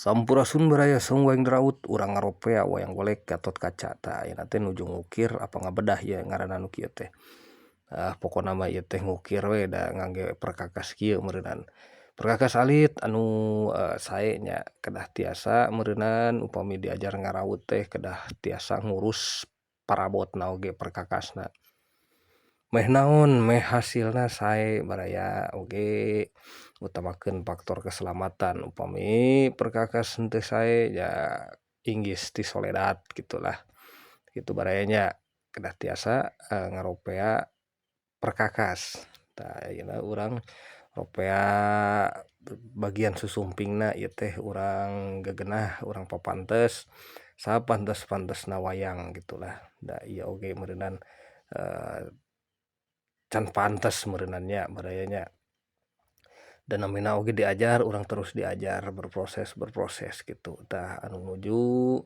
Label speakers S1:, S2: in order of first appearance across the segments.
S1: Sampurasun baraya saung wayang deraut urang ngaropea wayang golek Gatot Kaca tah ayeuna teh nuju ngukir apa ngabedah ya ngaranna nu kieu teh. Pokona mah ieu teh ngukir we da ngangge perkakas kieu meureunan. Perkakas alit anu sae nya kedah tiasa meureunan upami diajar ngaraut teh kedah tiasa ngurus parabotna oge perkakasna. Meh naon, meh hasilna sae baraya oge utamakeun faktor keselamatan upami perkakas henteu sae ya inggis ti soledad gitulah. Kitu baraya nya kedah tiasa ngaropea perkakas. Tah ayeuna urang ropea bagian susumpingna ieu teh urang gegenah urang papantes sapantes-pantesna wayang gitulah. Da ieu oge meureunan can pantes meureunan nya baraya nya. Dan namina oge diajar urang terus diajar berproses gitu. Tah anu nuju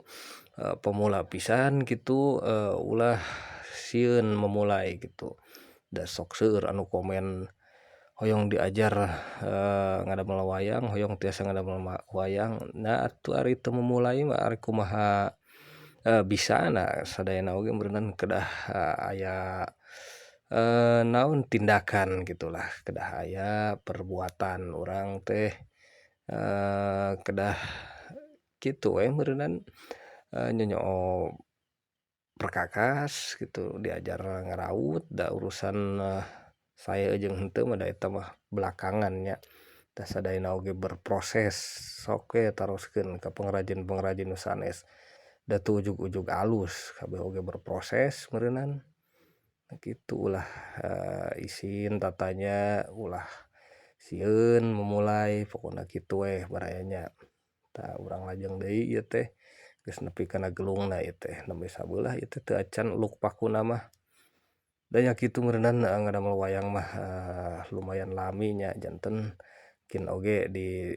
S1: pemula pisan kitu ulah sieun memulai gitu. Da sok seueur anu komen hoyong diajar ngadamel wayang, hoyong tiasa ngadamel wayang. Na atuh ari teu memulai mah ari kumaha bisana sadayana oge meureunan kedah aya naon tindakan gitulah, kedah aya perbuatan urang teh kedah kitu we meureunan nyonyoo perkakas gitu diajar ngaraut da urusan sae jeung henteu mah da eta mah belakangan nya. Da sadayana oge berproses sok we taroskeun ka pangrajin-pangrajin nu sanes. Da teu ujug-ujug alus kabeh oge berproses meureunan. Kitu ulah isin tatanya ulah sieun memulai pokona kitu we baraya nya. Tah urang lajeng deui ieu teh geus nepi kana gelungna ieu teh nembe sabeulah ieu teh teu acan uluk pakuna mah. Da nya kitu meureunan ngadamel wayang mah lumayan lami nya janten kin oge di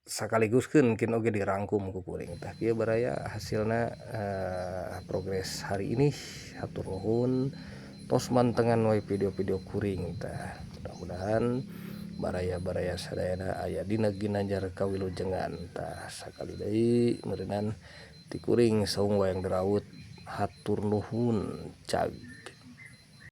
S1: sakaliguskeun kin oge dirangkum ku kuring tah kieu baraya hasilna progres hari ini hatur nuhun tos mantengan we video-video kuring tah mudah-mudahan baraya-baraya sadayana aya dina ginanjar kawilujengan tah sakali deui meureunan ti kuring saung wayang deraut hatur nuhun cag.